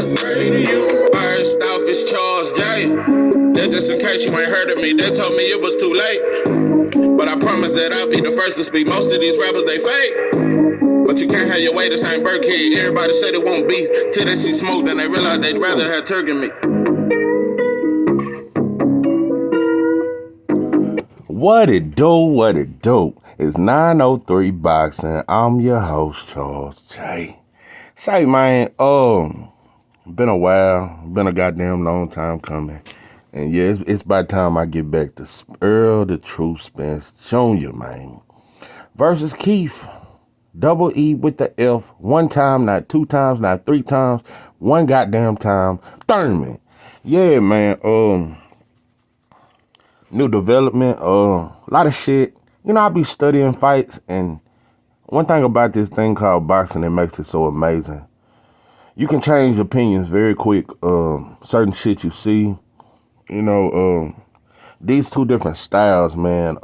afraid of you. First off, it's Charles J. That just in case you ain't heard of me, they told me it was too late. But I promise that I'll be the first to speak. Most of these rappers, they fake. But you can't have your way the same bird kid. Everybody said it won't be. Till they see smoke, then they realize they'd rather have turkey than me. What it do? It's 903 Boxing. I'm your host, Charles J. Say, man, been a while. Been a goddamn long time coming. And yeah, it's about time I get back to Errol the True Spence Jr., man. Versus Keith. Double E with the F. One time, not two times, not three times. One goddamn time. Thurman. Yeah, man. New development, a lot of shit. You know, I be studying fights, and one thing about this thing called boxing that makes it so amazing, you can change opinions very quick. Certain shit you see, you know, these two different styles, man,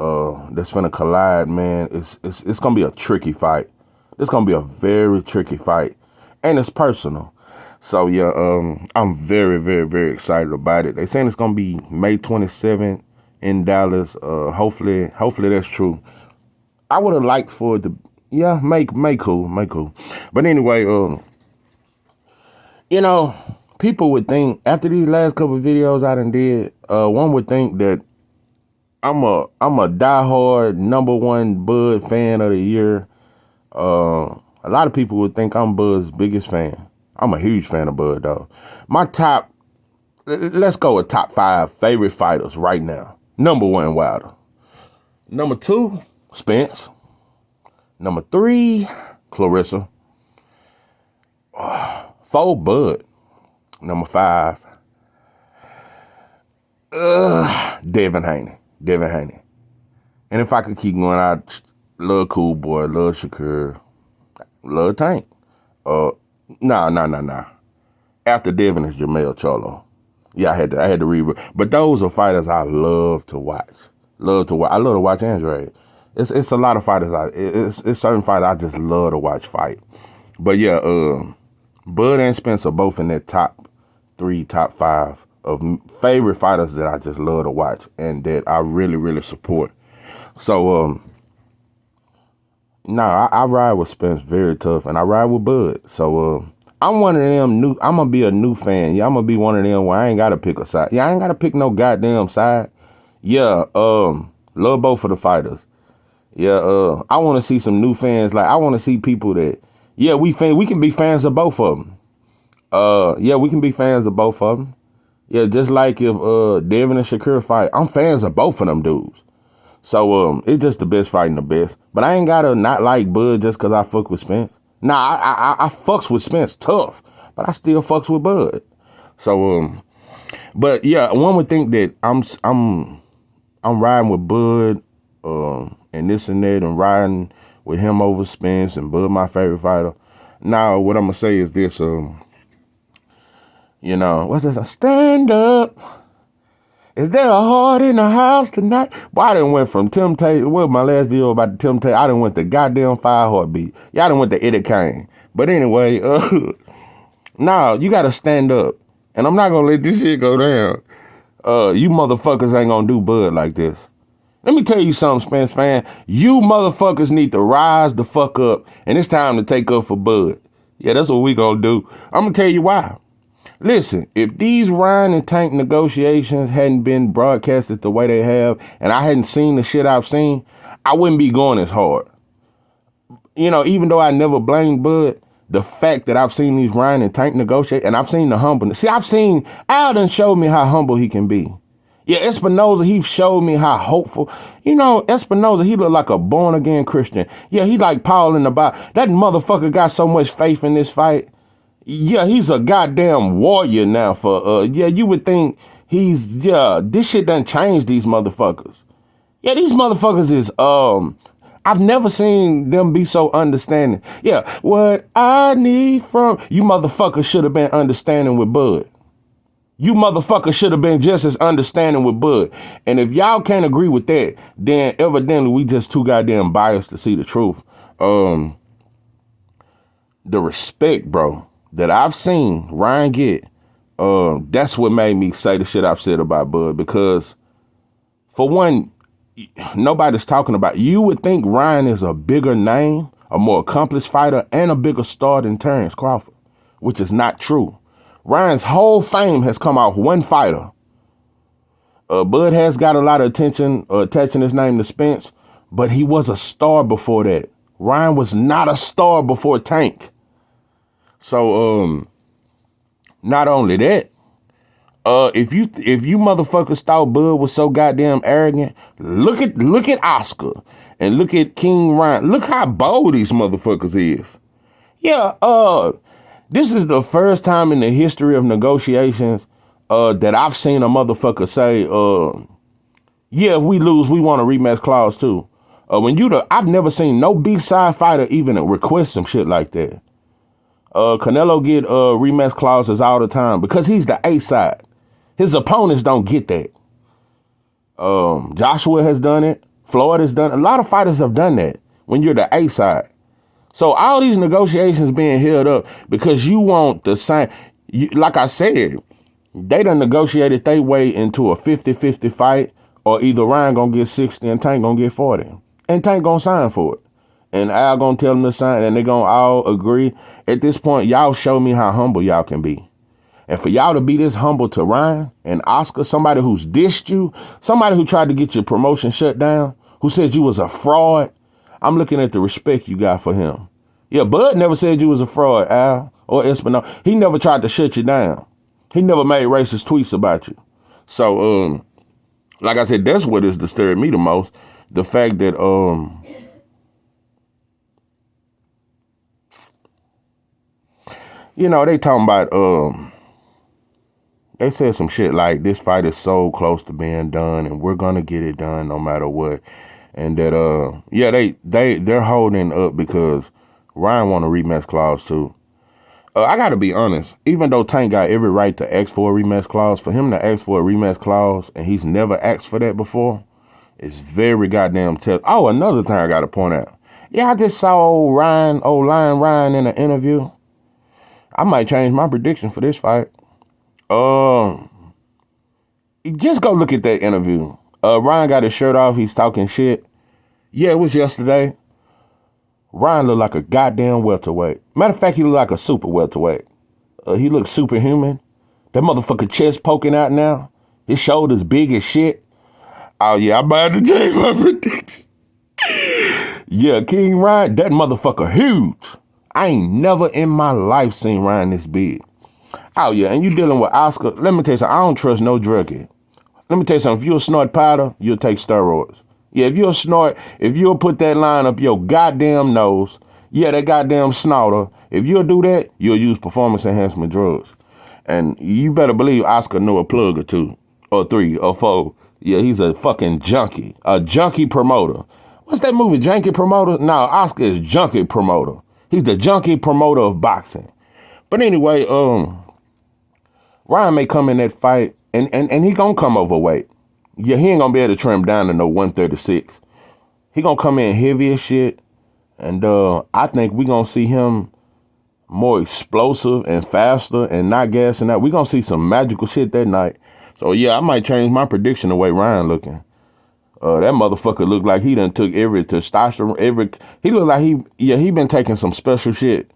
that's finna collide, man. It's gonna be a tricky fight. It's gonna be a very tricky fight, and it's personal. So yeah, I'm very, very, very excited about it. They saying it's gonna be May 27th. In Dallas. Hopefully that's true. I would have liked for it to, yeah, make cool. But anyway, you know, people would think after these last couple of videos I done did, one would think that I'm a diehard #1 Bud fan of the year. A lot of people would think I'm Bud's biggest fan. I'm a huge fan of Bud, though. Let's go with top 5 favorite fighters right now. #1, Wilder. #2, Spence. #3, Clarissa. 4, Bud. #5, Devin Haney. And if I could keep going, I love Cool Boy, love Shakur, love Tank. Nah. After Devin is Jamel Cholo. Yeah, I had to read. But those are fighters I love to watch. I love to watch Andre. It's a lot of fighters. It's certain fighters I just love to watch fight. But yeah, Bud and Spence are both in that top 3, top 5 of favorite fighters that I just love to watch and that I really, really support. So, I ride with Spence very tough, and I ride with Bud. So, I'm one of them I'm going to be a new fan. Yeah, I'm going to be one of them where I ain't got to pick a side. Yeah, I ain't got to pick no goddamn side. Yeah, love both of the fighters. Yeah, I want to see some new fans. Like, I want to see people that, yeah, we can be fans of both of them. Yeah, we can be fans of both of them. Yeah, just like if Devin and Shakur fight, I'm fans of both of them dudes. So, it's just the best fighting the best. But I ain't got to not like Bud just because I fuck with Spence. Nah, I fucks with Spence tough, but I still fucks with Bud. So, but yeah, one would think that I'm riding with Bud, and this and that, and riding with him over Spence, and Bud my favorite fighter. Now, what I'm gonna say is this, you know, what's this? Stand up. Is there a heart in the house tonight? Boy, I done went from Temptation. What was my last video about the Temptation? I done went to goddamn 5 Heartbeat. Y'all done went to Eddie Kane. But anyway, now you gotta stand up. And I'm not gonna let this shit go down. You motherfuckers ain't gonna do Bud like this. Let me tell you something, Spence fan. You motherfuckers need to rise the fuck up. And it's time to take up for Bud. Yeah, that's what we gonna do. I'm gonna tell you why. Listen, if these Ryan and Tank negotiations hadn't been broadcasted the way they have, and I hadn't seen the shit I've seen, I wouldn't be going as hard. You know, even though I never blamed Bud, the fact that I've seen these Ryan and Tank negotiate, and I've seen the humbleness. See, Alden showed me how humble he can be. Yeah, Espinoza, he showed me how hopeful. You know, Espinoza, he looked like a born-again Christian. Yeah, he like Paul in the Bible. That motherfucker got so much faith in this fight. Yeah, he's a goddamn warrior now for, yeah, you would think this shit done changed these motherfuckers. Yeah, these motherfuckers is, I've never seen them be so understanding. Yeah, what I need from, you motherfuckers should have been understanding with Bud. You motherfuckers should have been just as understanding with Bud. And if y'all can't agree with that, then evidently we just too goddamn biased to see the truth. The respect, bro. that I've seen Ryan get, that's what made me say the shit I've said about Bud. Because for one, nobody's talking about. You would think Ryan is a bigger name, a more accomplished fighter, and a bigger star than Terrence Crawford, which is not true. Ryan's whole fame has come off one fighter. Bud has got a lot of attention attaching his name to Spence, but he was a star before that. Ryan was not a star before Tank. So, not only that, if you motherfuckers thought Bud was so goddamn arrogant, look at Oscar and look at King Ryan. Look how bold these motherfuckers is. Yeah, this is the first time in the history of negotiations that I've seen a motherfucker say, yeah, if we lose, we want a rematch clause too. I've never seen no B-side fighter even request some shit like that. Canelo get rematch clauses all the time because he's the A side. His opponents don't get that. Joshua has done it. Floyd has done it. A lot of fighters have done that when you're the A side. So all these negotiations being held up because you want the same. Like I said, they done negotiated their way into a 50-50 fight, or either Ryan gonna get 60 and Tank gonna get 40. And Tank gonna sign for it. And Al gonna tell them to sign, and they gonna all agree. At this point, y'all show me how humble y'all can be. And for y'all to be this humble to Ryan and Oscar, somebody who's dissed you, somebody who tried to get your promotion shut down, who said you was a fraud, I'm looking at the respect you got for him. Yeah, Bud never said you was a fraud, Al, or Espino. He never tried to shut you down. He never made racist tweets about you. So, like I said, that's what has disturbed me the most. The fact that, they talking about, they said some shit like this fight is so close to being done and we're going to get it done no matter what. And that, they're holding up because Ryan want a rematch clause too. I got to be honest, even though Tank got every right to ask for a rematch clause, for him to ask for a rematch clause and he's never asked for that before, it's very goddamn tough. Oh, another thing I got to point out. Yeah, I just saw old Lion Ryan in an interview. I might change my prediction for this fight. Just go look at that interview. Ryan got his shirt off. He's talking shit. Yeah, it was yesterday. Ryan looked like a goddamn welterweight. Matter of fact, he looked like a super welterweight. He looked superhuman. That motherfucker chest poking out now. His shoulders big as shit. Oh yeah, I'm about to change my prediction. Yeah, King Ryan, that motherfucker huge. I ain't never in my life seen Ryan this big. Oh yeah, and you dealing with Oscar. Let me tell you something, I don't trust no druggie. Let me tell you something, if you'll snort powder, you'll take steroids. Yeah, if you'll put that line up your goddamn nose, yeah, that goddamn snorter, if you'll do that, you'll use performance enhancement drugs. And you better believe Oscar knew a plug or two, or three, or four. Yeah, he's a fucking junkie, a junkie promoter. What's that movie, Junkie Promoter? No, Oscar is junkie promoter. He's the junkie promoter of boxing. But anyway, Ryan may come in that fight, and he gonna come overweight. Yeah, he ain't gonna be able to trim down to no 136. He gonna come in heavy as shit, and I think we gonna see him more explosive and faster and not gassing out. We gonna see some magical shit that night. So yeah, I might change my prediction the way Ryan looking. That motherfucker look like he done took every testosterone, he look like he been taking some special shit.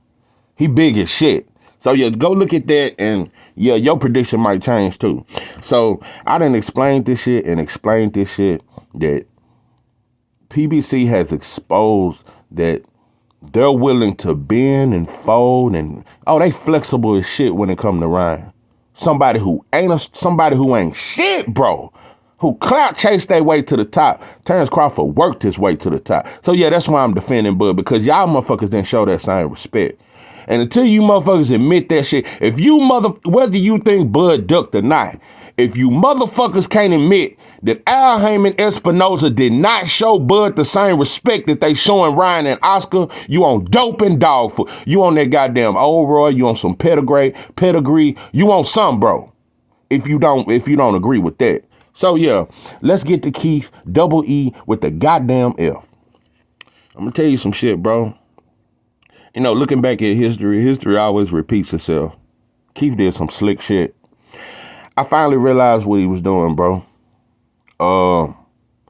He big as shit. So yeah, go look at that, and yeah, your prediction might change too. So I done explained this shit that PBC has exposed that they're willing to bend and fold and they flexible as shit when it come to Ryan. Somebody who ain't shit, bro. Who clout chased their way to the top. Terrence Crawford worked his way to the top. So yeah, that's why I'm defending Bud, because y'all motherfuckers didn't show that same respect. And until you motherfuckers admit that shit, whether you think Bud ducked or not, if you motherfuckers can't admit that Al Heyman Espinosa did not show Bud the same respect that they showing Ryan and Oscar, you on dope and dog food. You on that goddamn old Roy, you on some pedigree, you on some, bro. If you don't agree with that. So yeah, let's get to Keith Double E with the goddamn F. I'm gonna tell you some shit, bro. You know, looking back at history always repeats itself. Keith did some slick shit. I finally realized what he was doing, bro.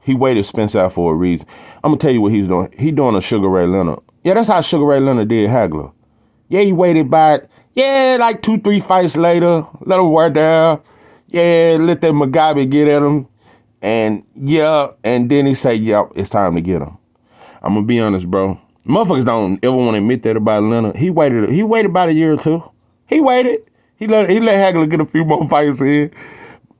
He waited Spence out for a reason. I'm gonna tell you what he's doing. He doing a Sugar Ray Leonard. Yeah, that's how Sugar Ray Leonard did Hagler. Yeah, he waited by, like 2-3 fights later, let him wear down. Yeah, let that Mugabe get at him. And then he say, it's time to get him. I'm gonna be honest, bro. Motherfuckers don't ever want to admit that about Leonard. He waited about a year or two. He waited. He let Hagler get a few more fights in.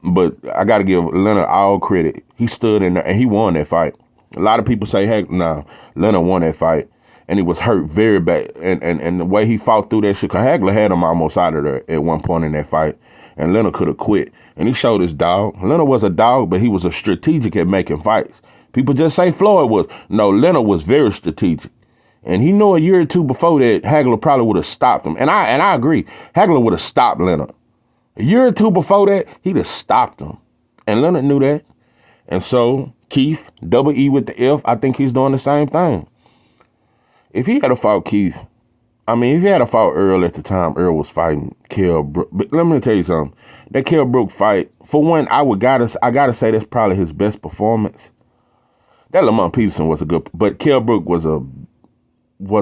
But I got to give Leonard all credit. He stood in there and he won that fight. A lot of people say, Leonard won that fight. And he was hurt very bad. And the way he fought through that shit, because Hagler had him almost out of there at one point in that fight. And Leonard could have quit. And he showed his dog. Leonard was a dog, but he was a strategic at making fights. People just say Floyd was. No, Leonard was very strategic. And he knew a year or two before that, Hagler probably would have stopped him. And I agree. Hagler would have stopped Leonard. A year or two before that, he'd have stopped him. And Leonard knew that. And so, Keith, double E with the F, I think he's doing the same thing. If he had fought Keith, if he had fought Errol at the time, Errol was fighting Kell Brook. But let me tell you something. That Kell Brook fight, for one, I gotta say that's probably his best performance. That Lamont Peterson was a good, but Kell Brook was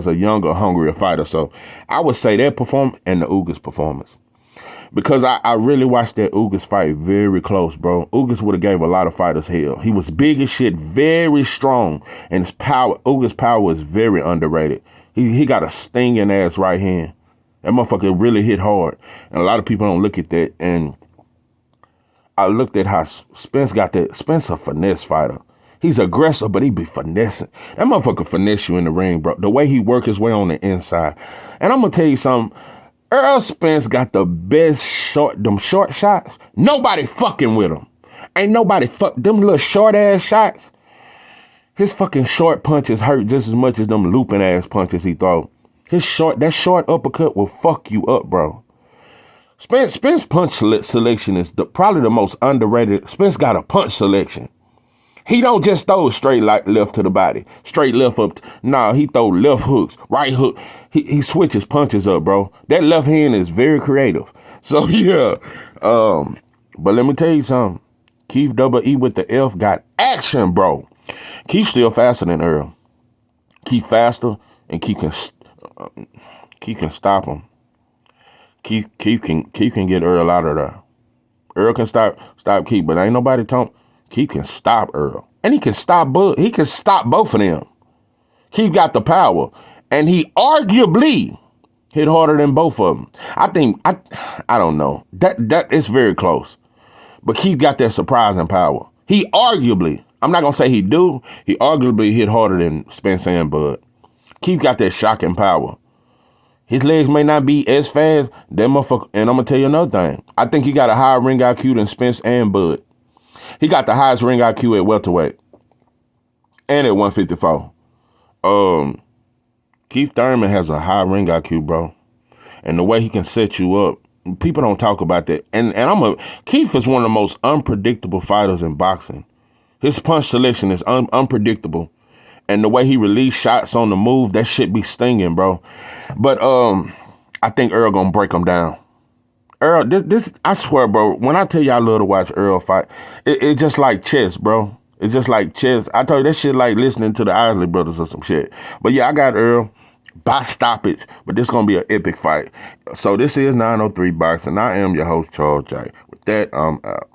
a younger, hungrier fighter. So I would say that performance and the Ugas performance. Because I really watched that Ugas fight very close, bro. Ugas would have gave a lot of fighters hell. He was big as shit, very strong. And Ugas' power was very underrated. He got a stinging ass right hand. That motherfucker really hit hard. And a lot of people don't look at that. And I looked at how Spence got that. Spence a finesse fighter. He's aggressive, but he be finessing. That motherfucker finesse you in the ring, bro. The way he work his way on the inside. And I'm going to tell you something. Errol Spence got the best short shots. Nobody fucking with him. Ain't nobody them little short ass shots. His fucking short punches hurt just as much as them looping ass punches he throw. That short uppercut will fuck you up, bro. Spence punch selection is probably the most underrated. Spence got a punch selection. He don't just throw straight left to the body, straight left up. He throw left hooks, right hook. He switches punches up, bro. That left hand is very creative. So yeah, but let me tell you something. Keith double E with the F got action, bro. Keith still faster than Errol. Keith faster, and Keith can stop him. Keith can get Errol out of there. Errol can stop Keith, but ain't nobody talking. Keith can stop Errol. And he can stop Bud. He can stop both of them. Keith got the power. And he arguably hit harder than both of them. I don't know. That is very close. But Keith got that surprising power. He arguably, I'm not going to say he arguably hit harder than Spence and Bud. Keith got that shocking power. His legs may not be as fast. That motherfucker, and I'm going to tell you another thing. I think he got a higher ring IQ than Spence and Bud. He got the highest ring IQ at welterweight and at 154. Keith Thurman has a high ring IQ, bro. And the way he can set you up, people don't talk about that. And Keith is one of the most unpredictable fighters in boxing. His punch selection is unpredictable. And the way he release shots on the move, that shit be stinging, bro. But I think Errol gonna break him down. Errol, this I swear, bro, when I tell you I love to watch Errol fight, it's just like chess, bro. It's just like chess. I told you that shit like listening to the Isley Brothers or some shit. But yeah, I got Errol by stoppage, but this gonna be an epic fight. So this is 903 Boxing. I am your host, Charles J. With that, I'm out.